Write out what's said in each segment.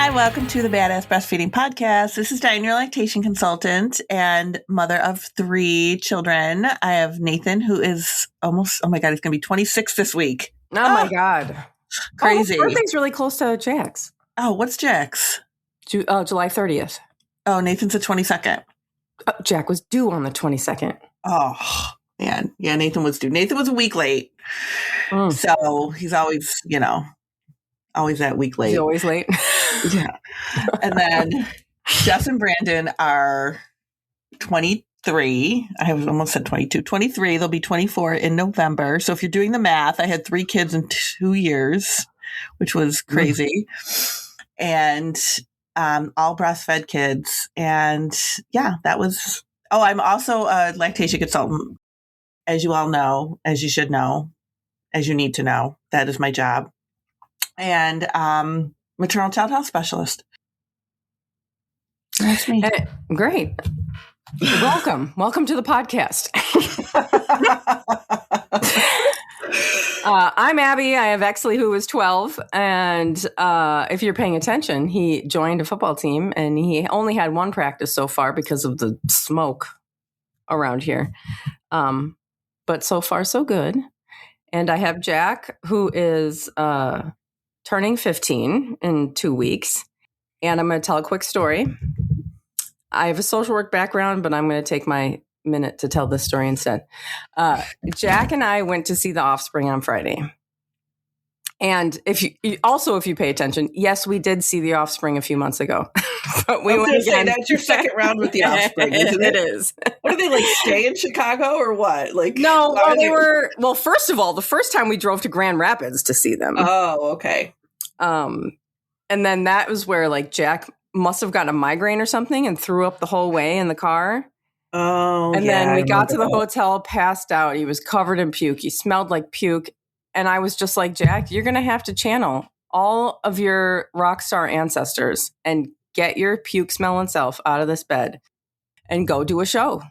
Hi, welcome to the Badass Breastfeeding Podcast. This is Dianne, your lactation consultant and mother of 3 children. I have Nathan, who is almost, he's going to be 26 this week. Oh my God. Crazy. Oh, his birthday's really close to Jack's. Oh, what's Jack's? July 30th. Oh, Nathan's the 22nd. Jack was due on the 22nd. Oh, man. Yeah, Nathan was due. Nathan was a week late. So he's always, always that week late. He's always late. Yeah. And then Jess and Brandon are 23. I almost said 22. 23. They'll be 24 in November. So if you're doing the math, I had 3 kids in 2 years, which was crazy. And all breastfed kids. And yeah, that was... Oh, I'm also a lactation consultant, as you all know, as you should know, as you need to know. That is my job. And maternal child health specialist. That's me. Hey, great. Welcome to the podcast. I'm Abby. I have Exley, who was 12. And if you're paying attention, he joined a football team and he only had 1 practice so far because of the smoke around here. But so far, so good. And I have Jack, who is turning 15 in 2 weeks. And I'm going to tell a quick story. I have a social work background, but I'm going to take my minute to tell this story instead. Jack and I went to see The Offspring on Friday. And if you pay attention, yes, we did see The Offspring a few months ago. But we went again. That's your second round with The Offspring, isn't it? It is. What do they stay in Chicago or what? No, well, first of all, the first time we drove to Grand Rapids to see them. Oh, okay. And then that was where Jack must have gotten a migraine or something and threw up the whole way in the car. Oh, and then we got to the hotel, passed out. He was covered in puke. He smelled like puke. And I was just like, Jack, you're going to have to channel all of your rock star ancestors and get your puke smelling self out of this bed and go do a show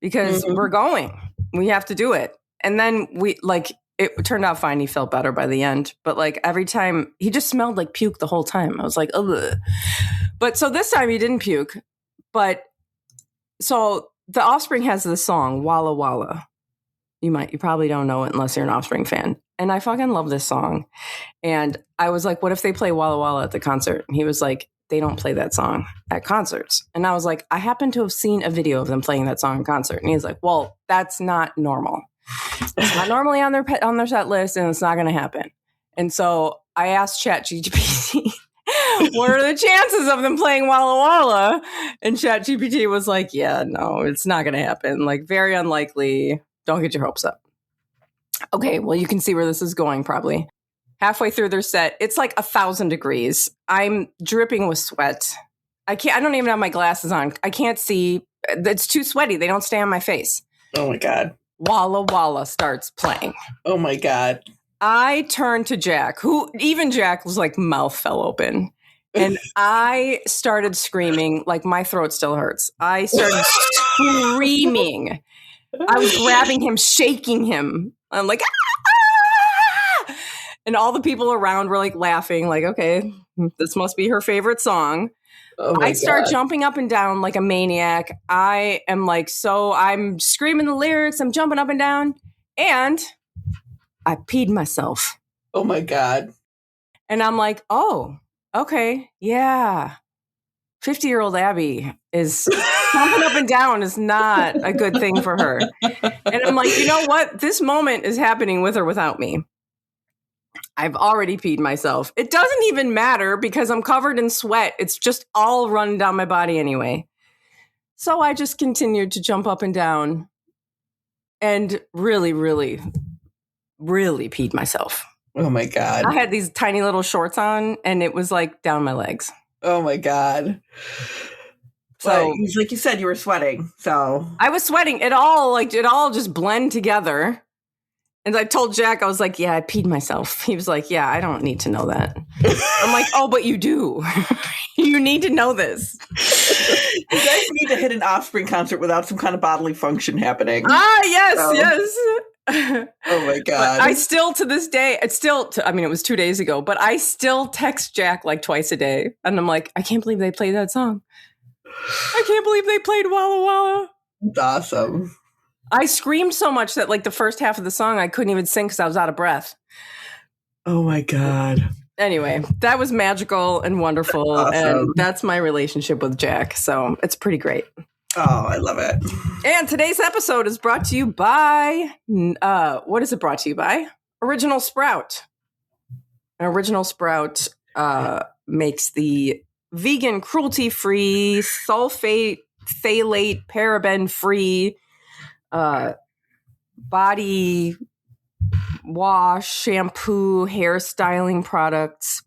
because we're going. We have to do it. And then it turned out fine. He felt better by the end. But every time he just smelled like puke the whole time. I was like, ugh. But so this time he didn't puke. But so The Offspring has this song, Walla Walla. You probably don't know it unless you're an Offspring fan. And I fucking love this song. And I was like, what if they play Walla Walla at the concert? And he was like, they don't play that song at concerts. And I was like, I happen to have seen a video of them playing that song in concert. And he's like, well, that's not normal. It's not normally on their set list, and it's not going to happen. And so I asked ChatGPT, what are the chances of them playing Walla Walla? And ChatGPT was like, yeah, no, it's not going to happen. Very unlikely. Don't get your hopes up. Okay, well, you can see where this is going probably. Halfway through their set, it's 1,000 degrees. I'm dripping with sweat. I don't even have my glasses on. I can't see. It's too sweaty. They don't stay on my face. Oh my God. Walla Walla starts playing. Oh my God. I turned to Jack, who even Jack was mouth fell open. And I started screaming my throat still hurts. I started screaming. I was grabbing him, shaking him. I'm like, ah! And all the people around were laughing, okay, this must be her favorite song. Oh I start jumping up and down like a maniac. I am I'm screaming the lyrics. I'm jumping up and down. And I peed myself. Oh my God. And I'm like, oh, okay. Yeah. 50-year-old Abby is jumping up and down is not a good thing for her. And I'm like, you know what? This moment is happening with or without me. I've already peed myself. It doesn't even matter because I'm covered in sweat. It's just all running down my body anyway. So I just continued to jump up and down and really, really, really peed myself. Oh my God. I had these tiny little shorts on and it was down my legs. Oh my God. So like you said, you were sweating. So I was sweating. It all just blend together. And I told Jack, I was like, yeah, I peed myself. He was like, yeah, I don't need to know that. I'm like, oh, but you do. You need to know this. You guys need to hit an Offspring concert without some kind of bodily function happening. Ah, yes, yes. Oh my God. But I still, to this day, it was 2 days ago, but I still text Jack like twice a day. And I'm like, I can't believe they played that song. I can't believe they played Walla Walla. That's awesome. I screamed so much that like the first half of the song, I couldn't even sing because I was out of breath. Oh my God. Anyway, that was magical and wonderful. That's awesome. And that's my relationship with Jack. So it's pretty great. Oh, I love it. And today's episode is brought to you by, what is it brought to you by? Original Sprout. Original Sprout makes the vegan, cruelty-free, sulfate, phthalate, paraben-free body wash, shampoo, hair styling products.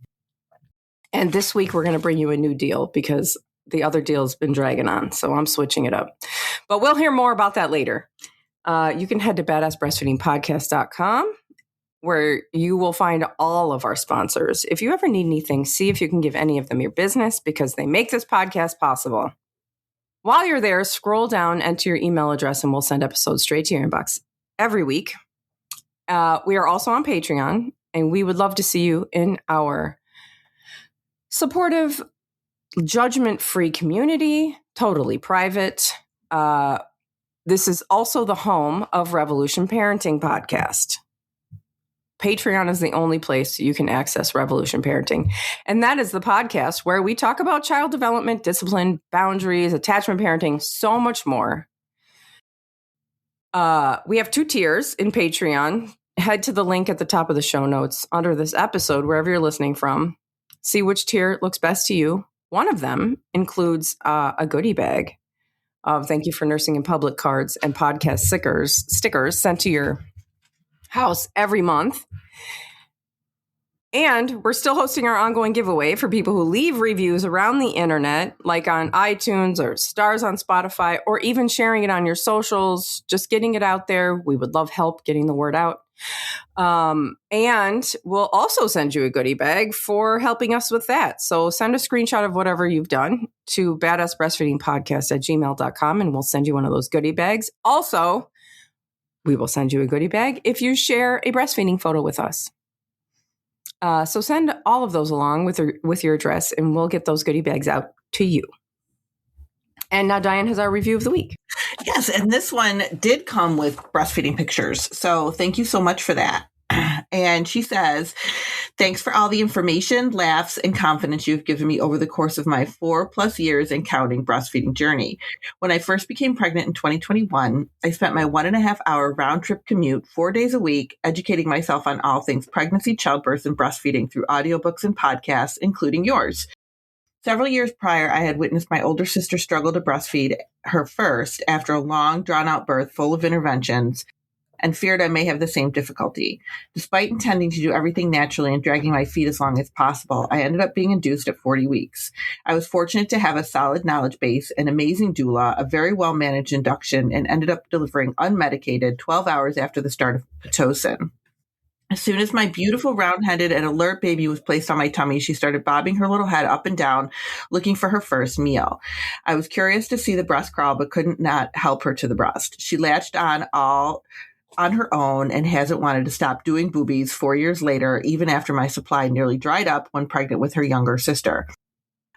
And this week we're going to bring you a new deal because the other deal's been dragging on. So I'm switching it up. But we'll hear more about that later. You can head to badassbreastfeedingpodcast.com where you will find all of our sponsors. If you ever need anything, see if you can give any of them your business because they make this podcast possible. While you're there, scroll down, enter your email address, and we'll send episodes straight to your inbox every week. We are also on Patreon, and we would love to see you in our supportive, judgment-free community, totally private. This is also the home of Revolution Parenting Podcast. Patreon is the only place you can access Revolution Parenting. And that is the podcast where we talk about child development, discipline, boundaries, attachment parenting, so much more. We have 2 tiers in Patreon. Head to the link at the top of the show notes under this episode, wherever you're listening from. See which tier looks best to you. One of them includes a goodie bag of Thank You for Nursing in Public cards and podcast stickers sent to your house every month. And we're still hosting our ongoing giveaway for people who leave reviews around the internet, like on iTunes or stars on Spotify, or even sharing it on your socials, just getting it out there. We would love help getting the word out. And we'll also send you a goodie bag for helping us with that. So send a screenshot of whatever you've done to badassbreastfeedingpodcast@gmail.com and we'll send you one of those goodie bags. Also, we will send you a goodie bag if you share a breastfeeding photo with us. So send all of those along with your address, and we'll get those goodie bags out to you. And now Dianne has our review of the week. Yes, and this one did come with breastfeeding pictures. So thank you so much for that. And she says, thanks for all the information, laughs, and confidence you've given me over the course of my 4+ years and counting breastfeeding journey. When I first became pregnant in 2021, I spent my 1.5-hour round trip commute 4 days a week, educating myself on all things pregnancy, childbirth, and breastfeeding through audiobooks and podcasts, including yours. Several years prior, I had witnessed my older sister struggle to breastfeed her first after a long, drawn-out birth full of interventions, and feared I may have the same difficulty. Despite intending to do everything naturally and dragging my feet as long as possible, I ended up being induced at 40 weeks. I was fortunate to have a solid knowledge base, an amazing doula, a very well-managed induction, and ended up delivering unmedicated 12 hours after the start of Pitocin. As soon as my beautiful round-headed and alert baby was placed on my tummy, she started bobbing her little head up and down, looking for her first meal. I was curious to see the breast crawl, but couldn't not help her to the breast. She latched on her own and hasn't wanted to stop doing boobies 4 years later, even after my supply nearly dried up when pregnant with her younger sister.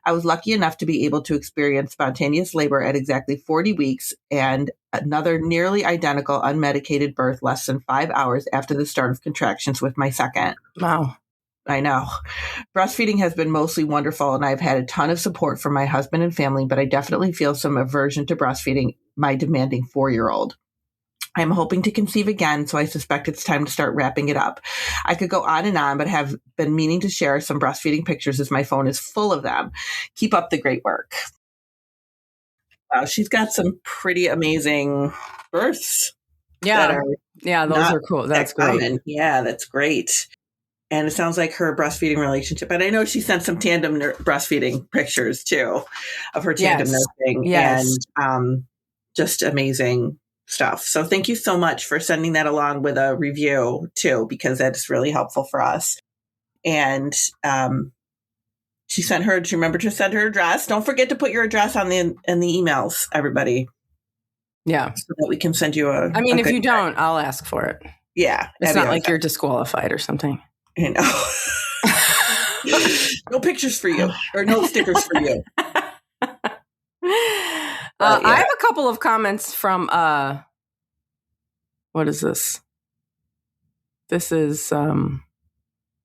I was lucky enough to be able to experience spontaneous labor at exactly 40 weeks and another nearly identical unmedicated birth less than 5 hours after the start of contractions with my second. Wow. I know. Breastfeeding has been mostly wonderful, and I've had a ton of support from my husband and family, but I definitely feel some aversion to breastfeeding my demanding 4-year-old. I'm hoping to conceive again, so I suspect it's time to start wrapping it up. I could go on, but have been meaning to share some breastfeeding pictures as my phone is full of them. Keep up the great work. Wow, she's got some pretty amazing births. Yeah, those are cool. That's great. Common. Yeah, that's great. And it sounds like her breastfeeding relationship. And I know she sent some tandem breastfeeding pictures too of her tandem nursing. Yes. And just amazing stuff. So thank you so much for sending that along with a review too, because that's really helpful for us. And she remembered to send her address. Don't forget to put your address in the emails, everybody. Yeah. So that we can send you if you don't, I'll ask for it. Yeah. It's Abby not always like you're disqualified or something. You know. No pictures for you, or no stickers for you. I have a couple of comments from what is this? This is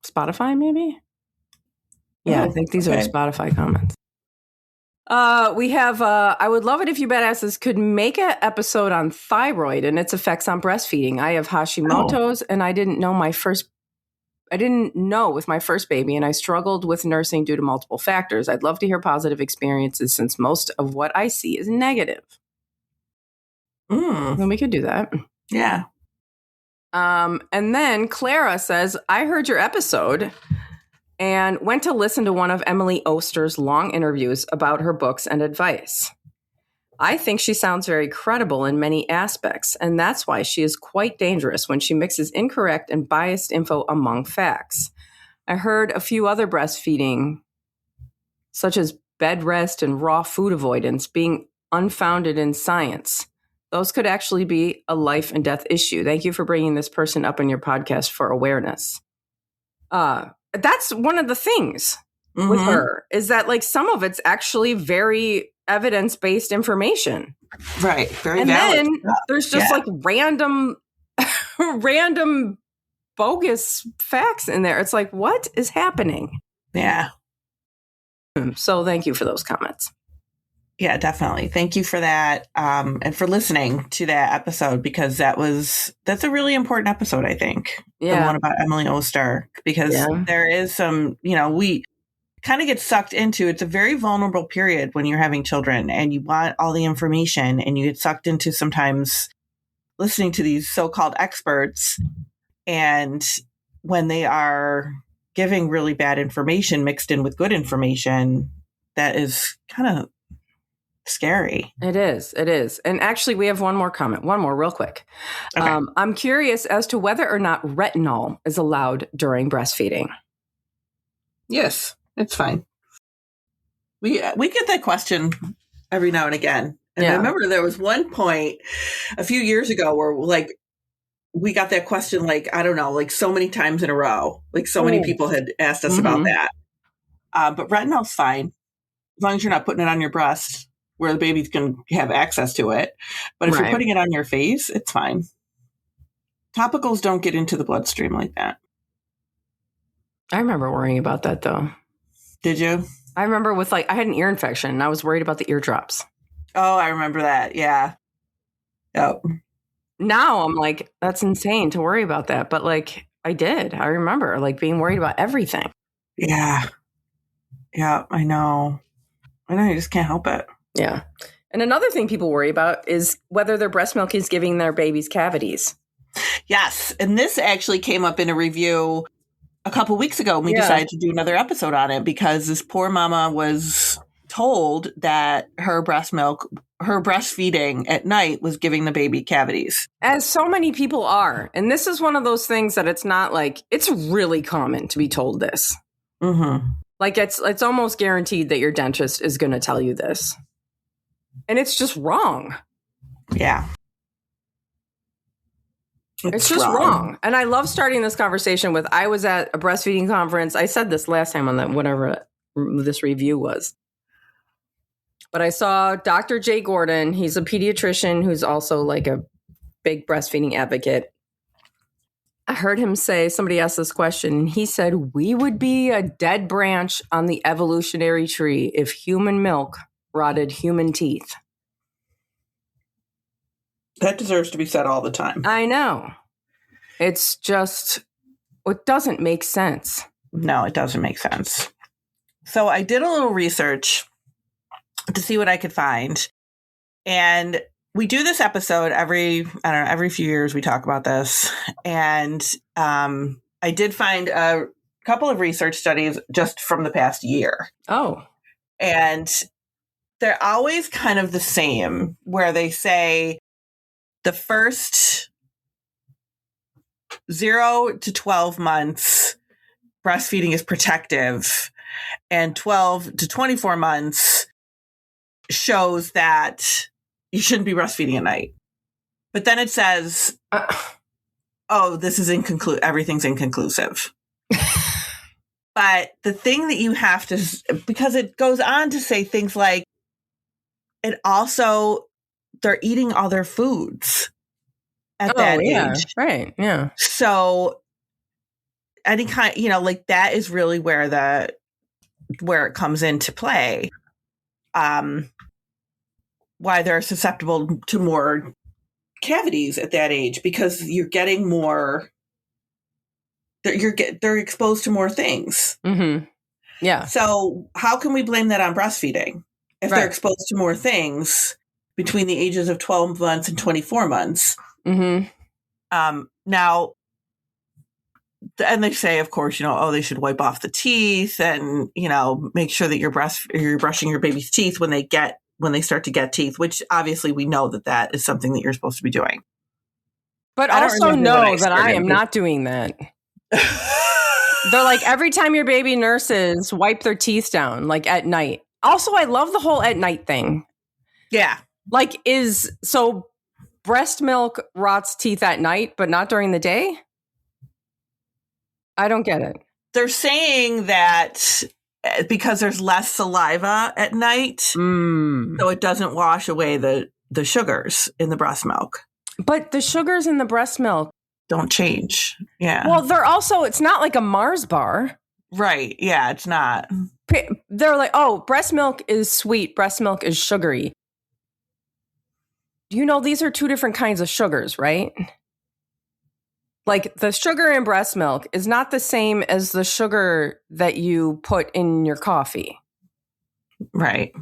Spotify, maybe? Yeah, I think these are Spotify comments. We have, I would love it if you badasses could make an episode on thyroid and its effects on breastfeeding. I have Hashimoto's and I didn't know with my first baby, and I struggled with nursing due to multiple factors. I'd love to hear positive experiences since most of what I see is negative. Then we could do that. Yeah. And then Clara says, I heard your episode and went to listen to one of Emily Oster's long interviews about her books and advice. I think she sounds very credible in many aspects, and that's why she is quite dangerous when she mixes incorrect and biased info among facts. I heard a few other breastfeeding, such as bed rest and raw food avoidance, being unfounded in science. Those could actually be a life and death issue. Thank you for bringing this person up in your podcast for awareness. That's one of the things with her, is that like some of it's actually very evidence-based information. Right. Very and valid. then there's just like random bogus facts in there. It's like, what is happening? Yeah. So thank you for those comments. Yeah, definitely. Thank you for that. And for listening to that episode, because that's a really important episode, I think. Yeah. The one about Emily Oster, because there is some, we kind of get sucked into, it's a very vulnerable period when you're having children and you want all the information, and you get sucked into sometimes listening to these so-called experts. And when they are giving really bad information mixed in with good information, that is kind of scary. It is. And actually, we have one more real quick. Okay. I'm curious as to whether or not retinol is allowed during breastfeeding. Yes, it's fine. We get that question every now and again. And I remember there was one point a few years ago where we got that question, I don't know, so many times in a row. So many people had asked us about that. But retinol's fine, as long as you're not putting it on your breast where the baby's going to have access to it. But if you're putting it on your face, it's fine. Topicals don't get into the bloodstream like that. I remember worrying about that, though. Did you? I remember with I had an ear infection and I was worried about the eardrops. Oh, I remember that. Yeah. Yep. Now I'm like, that's insane to worry about that. But I did. I remember being worried about everything. Yeah. Yeah, I know. You just can't help it. Yeah. And another thing people worry about is whether their breast milk is giving their babies cavities. Yes. And this actually came up in a review a couple weeks ago. And we decided to do another episode on it because this poor mama was told that her breastfeeding at night was giving the baby cavities. As so many people are. And this is one of those things that it's not it's really common to be told this. Mm-hmm. It's almost guaranteed that your dentist is going to tell you this. And it's just wrong. Yeah. It's just wrong. And I love starting this conversation with, I was at a breastfeeding conference. I said this last time on that, whatever this review was. But I saw Dr. Jay Gordon. He's a pediatrician who's also a big breastfeeding advocate. I heard him say, somebody asked this question, and he said, we would be a dead branch on the evolutionary tree if human milk rotted human teeth. That deserves to be said all the time. I know. It's just, it doesn't make sense. No, it doesn't make sense. So I did a little research to see what I could find. And we do this episode every few years we talk about this. And I did find a couple of research studies just from the past year. Oh. And they're always kind of the same, where they say the first 0 to 12 months breastfeeding is protective, and 12 to 24 months shows that you shouldn't be breastfeeding at night. But then it says oh, this is inconclusive. Everything's inconclusive. But the thing that you have to, because it goes on to say things like, it also, they're eating other foods at that age. Right. Yeah. So any kind, like that is really where it comes into play. Why they're susceptible to more cavities at that age, because you're getting more, they're exposed to more things. Mm-hmm. Yeah. So how can we blame that on breastfeeding if they're exposed to more things between the ages of 12 months and 24 months? Mm-hmm. Now, and they say, of course, they should wipe off the teeth and, make sure that you're brushing your baby's teeth when they start to get teeth, which obviously we know that is something that you're supposed to be doing. But also know that I am not doing that. They're like, every time your baby nurses, wipe their teeth down, like at night. Also, I love the whole at night thing. Yeah. Like, so breast milk rots teeth at night, but not during the day? I don't get it. They're saying that because there's less saliva at night, so it doesn't wash away the sugars in the breast milk. But the sugars in the breast milk don't change. Yeah. Well, it's not like a Mars bar. Right. Yeah, it's not. They're like, oh, breast milk is sweet. Breast milk is sugary. These are two different kinds of sugars, right? Like the sugar in breast milk is not the same as the sugar that you put in your coffee. Right.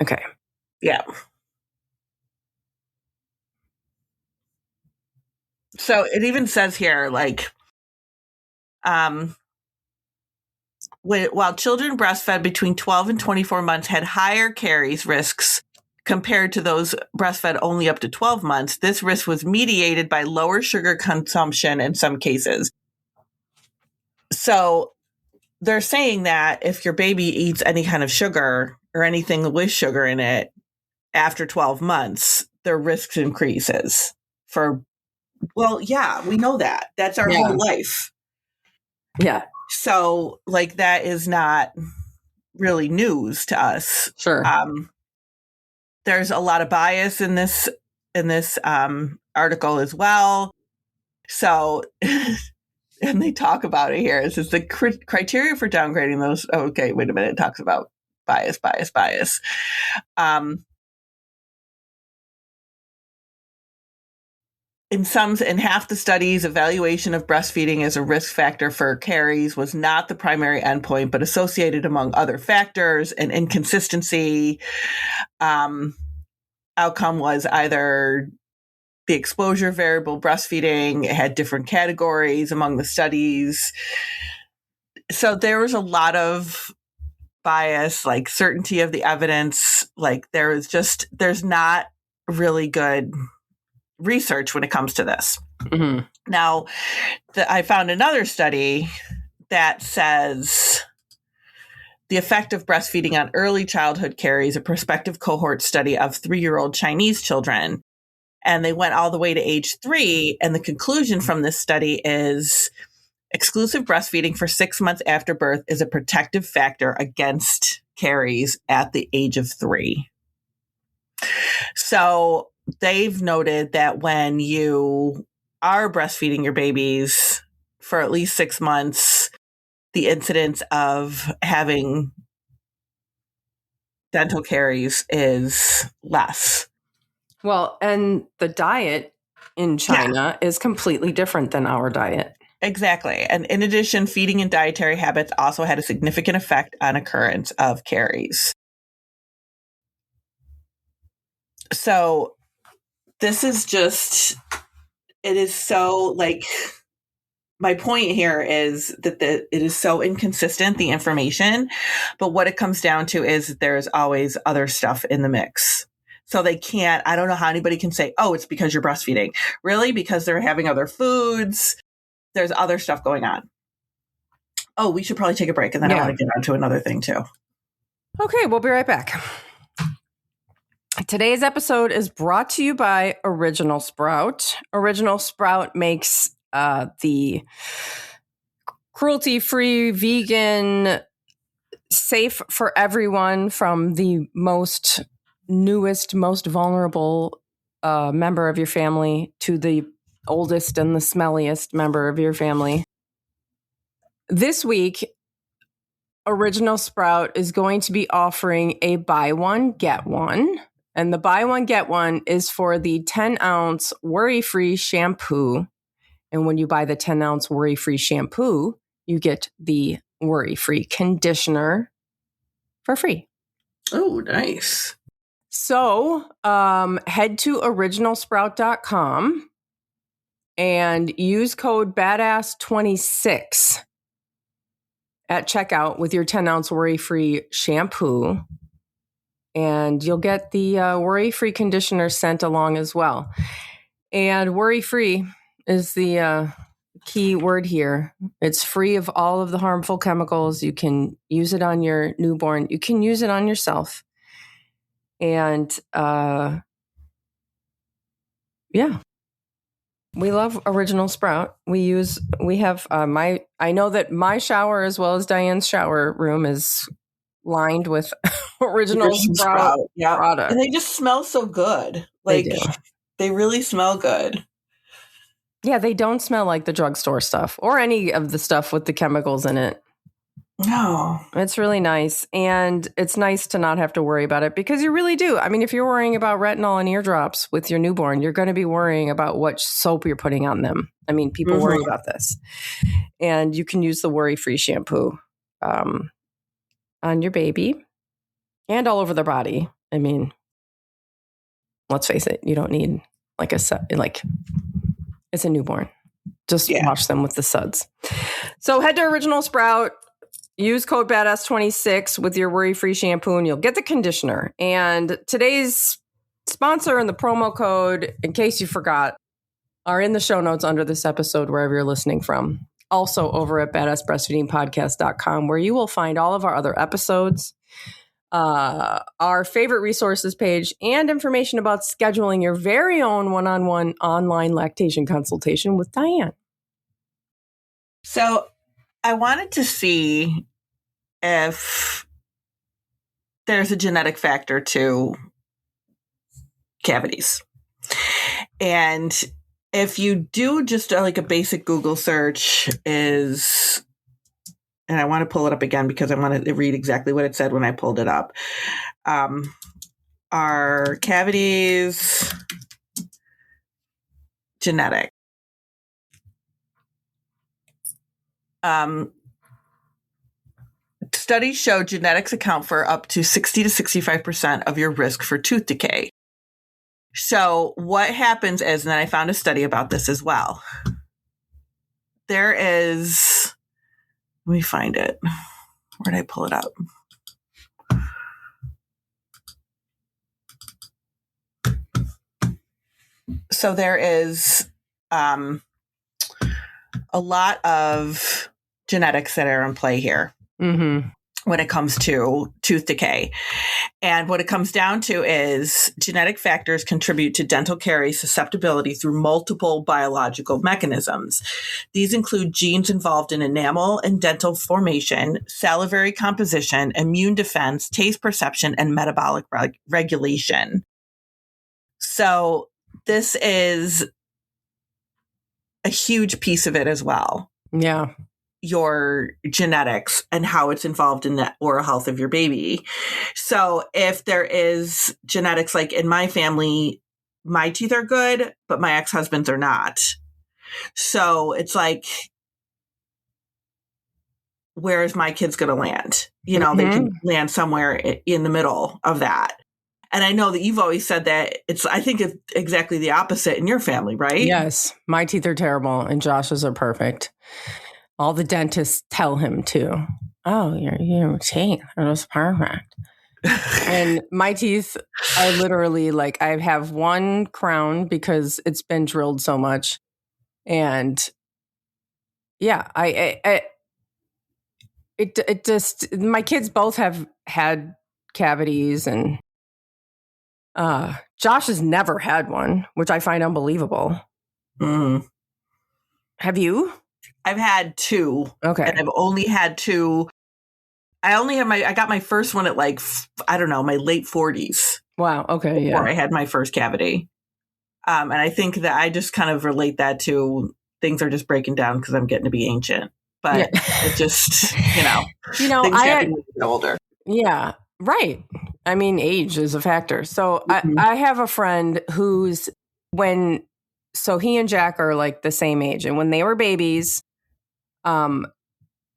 Okay. Yeah. So it even says here, like, while children breastfed between 12 and 24 months had higher caries risks compared to those breastfed only up to 12 months, this risk was mediated by lower sugar consumption in some cases. So they're saying that if your baby eats any kind of sugar or anything with sugar in it after 12 months, their risk increases well, yeah, we know that. That's our whole life. Yeah. So, like, that is not really news to us. Sure. There's a lot of bias in this article as well. So, and they talk about it here. It says the criteria for downgrading those. Okay, wait a minute. It talks about bias. In half the studies, evaluation of breastfeeding as a risk factor for caries was not the primary endpoint, but associated among other factors. And inconsistency outcome was either the exposure variable breastfeeding. It had different categories among the studies. So there was a lot of bias, like certainty of the evidence. Like there's not really good research when it comes to this. Mm-hmm. Now, I found another study that says the effect of breastfeeding on early childhood caries, a prospective cohort study of 3-year-old Chinese children. And they went all the way to age 3. And the conclusion from this study is exclusive breastfeeding for 6 months after birth is a protective factor against caries at the age of 3. So they've noted that when you are breastfeeding your babies for at least 6 months, the incidence of having dental caries is less. Well, and the diet in China is completely different than our diet. Exactly. And in addition, feeding and dietary habits also had a significant effect on occurrence of caries. So this is it is so, like, my point here is that it is so inconsistent, the information, but what it comes down to is that there's always other stuff in the mix. So I don't know how anybody can say, oh, it's because you're breastfeeding. Really? Because they're having other foods. There's other stuff going on. Oh, we should probably take a break, and then I want to get on to another thing too. Okay, we'll be right back. Today's episode is brought to you by Original Sprout. Original Sprout makes the cruelty-free, vegan, safe for everyone, from the most newest, most vulnerable member of your family to the oldest and the smelliest member of your family. This week, Original Sprout is going to be offering a buy one, get one. And the buy one, get one is for the 10-ounce worry-free shampoo. And when you buy the 10-ounce worry-free shampoo, you get the worry-free conditioner for free. Oh, nice. So head to originalsprout.com and use code BADASS26 at checkout with your 10-ounce worry-free shampoo. And you'll get the worry-free conditioner sent along as well. And worry-free is the key word here. It's free of all of the harmful chemicals. You can use it on your newborn. You can use it on yourself. And yeah, we love Original Sprout. I know that my shower as well as Diane's shower room is lined with Original Sprout product. And they just smell so good. Like, they really smell good. Yeah, they don't smell like the drugstore stuff or any of the stuff with the chemicals in it. No. It's really nice. And it's nice to not have to worry about it, because you really do. I mean, if you're worrying about retinol and eardrops with your newborn, you're going to be worrying about what soap you're putting on them. I mean, people worry about this. And you can use the worry-free shampoo on your baby and all over their body. I mean, let's face it, you don't need it's a newborn. Just wash them with the suds. So head to Original Sprout, use code BADASS26 with your worry-free shampoo, and you'll get the conditioner. And today's sponsor and the promo code, in case you forgot, are in the show notes under this episode, wherever you're listening from. Also over at badassbreastfeedingpodcast.com, where you will find all of our other episodes, our favorite resources page, and information about scheduling your very own one-on-one online lactation consultation with Dianne. So I wanted to see if there's a genetic factor to cavities. And if you do just a basic Google search and I want to pull it up again because I want to read exactly what it said when I pulled it up. Are cavities genetic? Studies show genetics account for up to 60 to 65% of your risk for tooth decay. So what happens is, and then I found a study about this as well. There is, let me find it. Where did I pull it up? So there is a lot of genetics that are in play here when it comes to tooth decay. And what it comes down to is genetic factors contribute to dental caries susceptibility through multiple biological mechanisms. These include genes involved in enamel and dental formation, salivary composition, immune defense, taste perception, and metabolic regulation. So this is a huge piece of it as well. Yeah. Your genetics and how it's involved in the oral health of your baby. So if there is genetics, like in my family, my teeth are good, but my ex-husband's are not. So it's like, where is my kid's going to land? You know, they can land somewhere in the middle of that. And I know that you've always said that I think it's exactly the opposite in your family, right? Yes. My teeth are terrible and Josh's are perfect. All the dentists tell him to. Oh, your teeth are just perfect. And my teeth are literally I have one crown because it's been drilled so much. And yeah, it just, my kids both have had cavities, and Josh has never had one, which I find unbelievable. Have you? I've had 2. Okay. And I've only had 2. I got my first one at like, I don't know, my late 40s. Wow. Okay. Before I had my first cavity. And I think that I just kind of relate that to things are just breaking down because I'm getting to be ancient. But it just, things getting older. Yeah. Right. I mean, age is a factor. So I have a friend who's so he and Jack are like the same age. And when they were babies,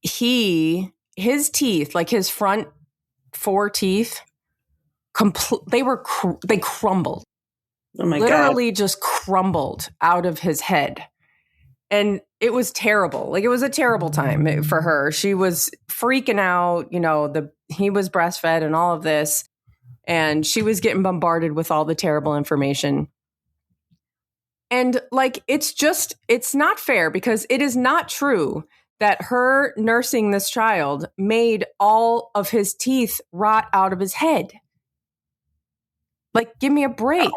his teeth, like his front 4 teeth, they crumbled. Oh my Literally God. just crumbled out of his head. And it was terrible. Like, it was a terrible time for her. She was freaking out, he was breastfed and all of this. And she was getting bombarded with all the terrible information. And like, it's not fair, because it is not true that her nursing this child made all of his teeth rot out of his head. Like, give me a break.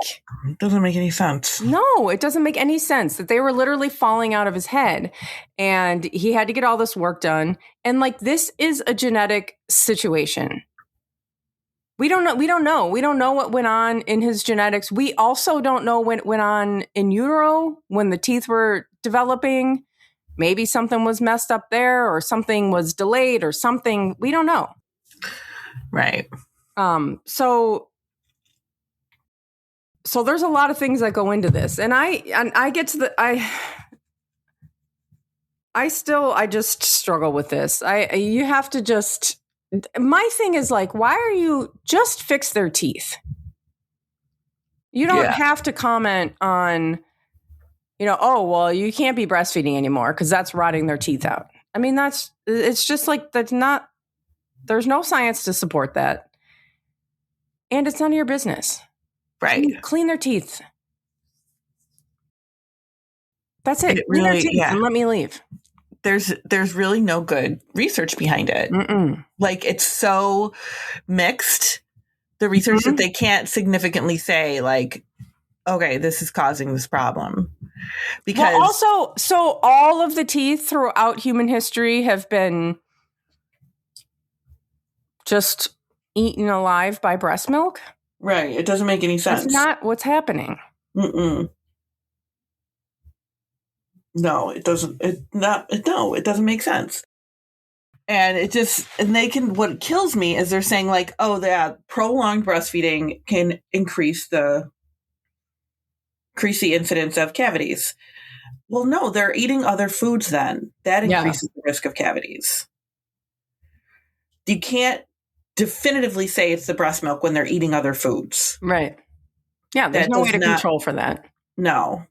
It doesn't make any sense. No, it doesn't make any sense that they were literally falling out of his head, and he had to get all this work done. And like, this is a genetic situation. We don't know. We don't know what went on in his genetics. We also don't know what went on in utero when the teeth were developing. Maybe something was messed up there, or something was delayed, or something. We don't know. Right. So there's a lot of things that go into this, and I get to I just struggle with this. You have to just. My thing is like, why are you just fix their teeth? You don't have to comment on, oh, well, you can't be breastfeeding anymore because that's rotting their teeth out. I mean, it's just like, there's no science to support that. And it's none of your business. Right. Clean their teeth. That's it. Clean their teeth and let me leave. There's really no good research behind it. Mm-mm. Like, it's so mixed, the research, that they can't significantly say like, okay, this is causing this problem. Because so all of the teeth throughout human history have been just eaten alive by breast milk. Right. It doesn't make any sense. That's not what's happening. Mm-mm. No, it doesn't. It doesn't make sense. And what kills me is they're saying like, oh, that prolonged breastfeeding can increase the incidence of cavities. Well, no, they're eating other foods then. That increases the risk of cavities. You can't definitively say it's the breast milk when they're eating other foods. Right. Yeah, there's no way to control for that. No.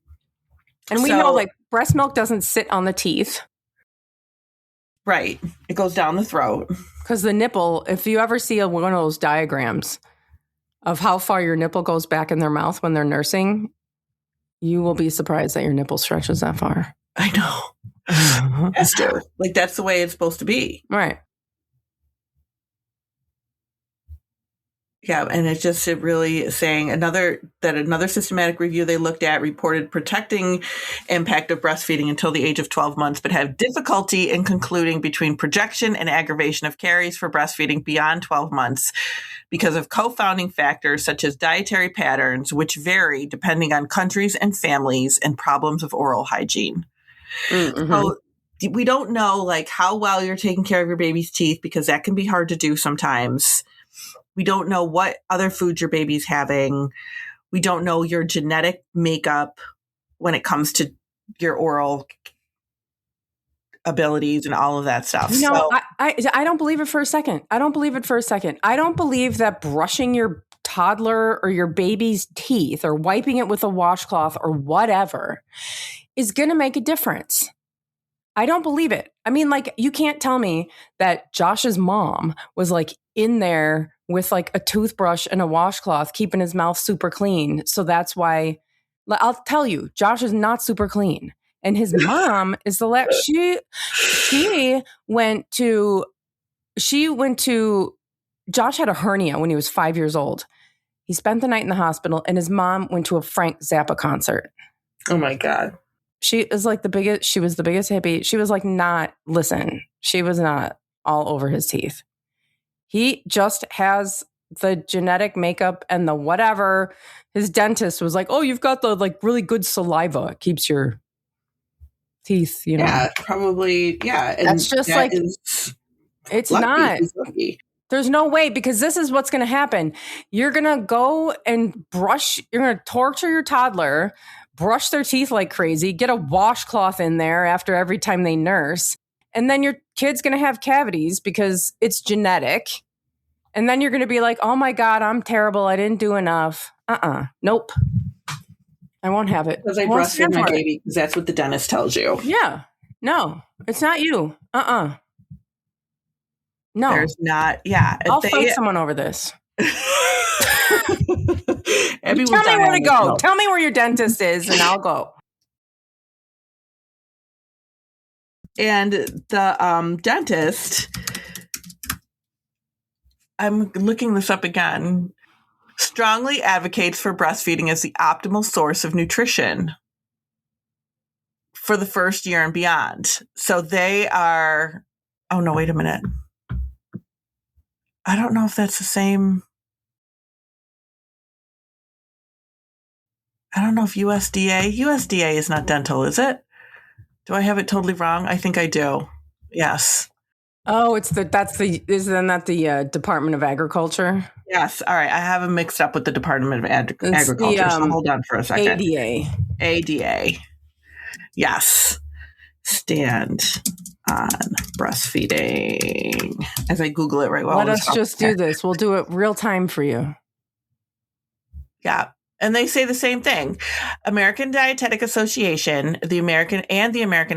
And we know like breast milk doesn't sit on the teeth. Right. It goes down the throat. Because the nipple, if you ever see one of those diagrams of how far your nipple goes back in their mouth when they're nursing, you will be surprised that your nipple stretches that far. I know. Esther. Like, that's the way it's supposed to be. Right. Yeah, and it really is saying another systematic review they looked at reported protecting impact of breastfeeding until the age of 12 months, but have difficulty in concluding between projection and aggravation of caries for breastfeeding beyond 12 months because of confounding factors such as dietary patterns, which vary depending on countries and families, and problems of oral hygiene. Mm-hmm. So we don't know like how well you're taking care of your baby's teeth, because that can be hard to do sometimes. We don't know what other foods your baby's having. We don't know your genetic makeup when it comes to your oral abilities and all of that stuff. I don't believe it for a second. I don't believe that brushing your toddler or your baby's teeth or wiping it with a washcloth or whatever is going to make a difference. I don't believe it. I mean, like, you can't tell me that Josh's mom was like in there with like a toothbrush and a washcloth, keeping his mouth super clean. So that's why I'll tell you, Josh is not super clean. And his mom is she went to Josh had a hernia when he was 5 years old. He spent the night in the hospital, and his mom went to a Frank Zappa concert. Oh my God. She was the biggest hippie. She was like, she was not all over his teeth. He just has the genetic makeup and the whatever. His dentist was like, oh, you've got the like really good saliva. It keeps your teeth, you know. Yeah, probably. Yeah. And that's just like, it's not. There's no way, because this is what's going to happen. You're going to go and you're going to torture your toddler, brush their teeth like crazy, get a washcloth in there after every time they nurse. And then your kid's going to have cavities because it's genetic. And then you're going to be like, oh my God, I'm terrible. I didn't do enough. Nope. I won't have it. Because I breastfed my baby, because that's what the dentist tells you. Yeah. No, it's not you. No. There's not. Yeah. I'll fight someone over this. Tell me where to go. Tell me where your dentist is and I'll go. And the dentist, I'm looking this up again, strongly advocates for breastfeeding as the optimal source of nutrition for the first year and beyond. So they are, oh no, wait a minute. I don't know if that's the same. I don't know if USDA is not dental, is it? Do I have it totally wrong? I think I do. Yes. Oh, isn't that the Department of Agriculture? Yes. All right. I have them mixed up with the Department of Agriculture. So hold on for a second. ADA. Yes. Stand on breastfeeding. As I Google it right now. Let us just do this. We'll do it real time for you. Yeah. And they say the same thing. American Dietetic Association, the American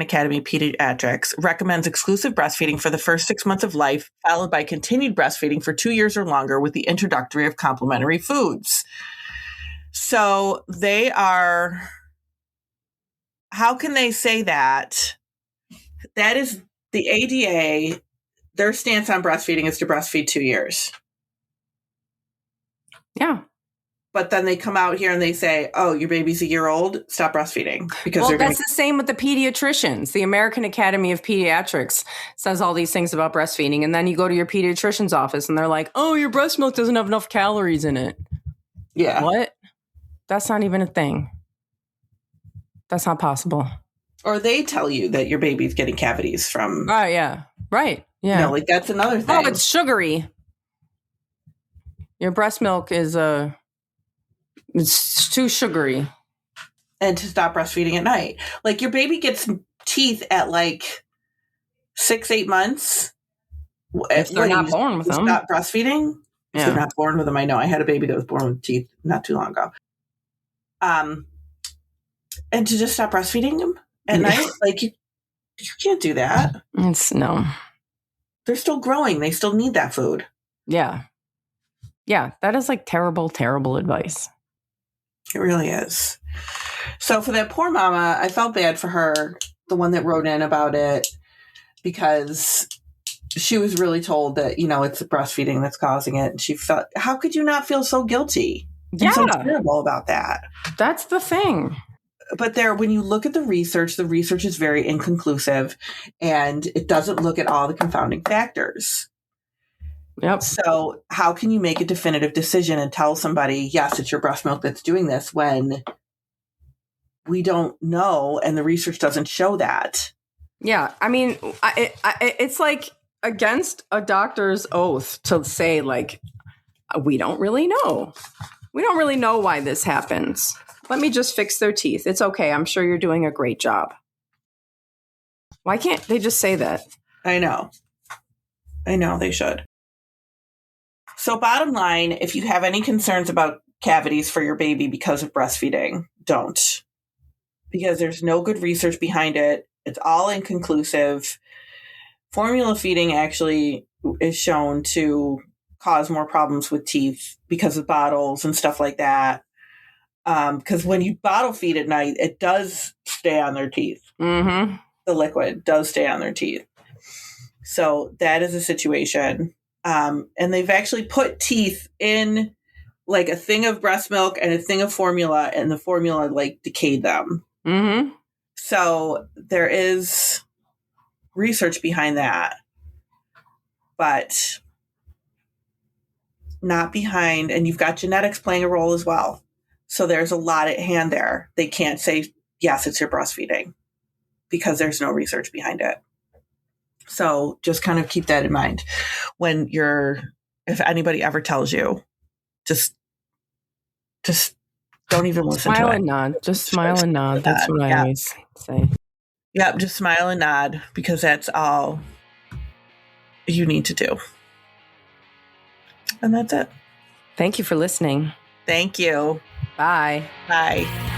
Academy of Pediatrics recommends exclusive breastfeeding for the first 6 months of life, followed by continued breastfeeding for 2 years or longer with the introductory of complementary foods. So they are, how can they say that? That is the ADA, their stance on breastfeeding is to breastfeed 2 years. Yeah. But then they come out here and they say, oh, your baby's a year old, stop breastfeeding. Because that's the same with the pediatricians. The American Academy of Pediatrics says all these things about breastfeeding. And then you go to your pediatrician's office and they're like, oh, your breast milk doesn't have enough calories in it. Yeah. What? That's not even a thing. That's not possible. Or they tell you that your baby's getting cavities from. Oh, yeah. Right. Yeah. Like that's another thing. Oh, it's sugary. Your breast milk is it's too sugary. And to stop breastfeeding at night. Like your baby gets teeth at like 6-8 months. If they're not born with them. Stop breastfeeding. Yeah. If they're not born with them. I know. I had a baby that was born with teeth not too long ago. And to just stop breastfeeding them at night, like you can't do that. No. They're still growing. They still need that food. Yeah. Yeah. That is like terrible, terrible advice. It really is. So for that poor mama, I felt bad for her, the one that wrote in about it, because she was really told that, it's the breastfeeding that's causing it. And she felt, how could you not feel so guilty? Yeah. And so terrible about that. That's the thing. But when you look at the research is very inconclusive and it doesn't look at all the confounding factors. Yep. So how can you make a definitive decision and tell somebody, yes, it's your breast milk that's doing this when we don't know and the research doesn't show that? Yeah. I mean, it's like against a doctor's oath to say like, we don't really know. We don't really know why this happens. Let me just fix their teeth. It's okay. I'm sure you're doing a great job. Why can't they just say that? I know they should. So bottom line, if you have any concerns about cavities for your baby because of breastfeeding, don't. Because there's no good research behind it. It's all inconclusive. Formula feeding actually is shown to cause more problems with teeth because of bottles and stuff like that. Because when you bottle feed at night, it does stay on their teeth. Mm-hmm. The liquid does stay on their teeth. So that is a situation. And they've actually put teeth in like a thing of breast milk and a thing of formula, and the formula like decayed them. Mm-hmm. So there is research behind that, but not behind, and you've got genetics playing a role as well. So there's a lot at hand there. They can't say, yes, it's your breastfeeding, because there's no research behind it. So just kind of keep that in mind when if anybody ever tells you, just don't even listen to it. Smile and nod. Just smile and nod. That's what I always say. Yep, just smile and nod, because that's all you need to do. And that's it. Thank you for listening. Thank you. Bye. Bye.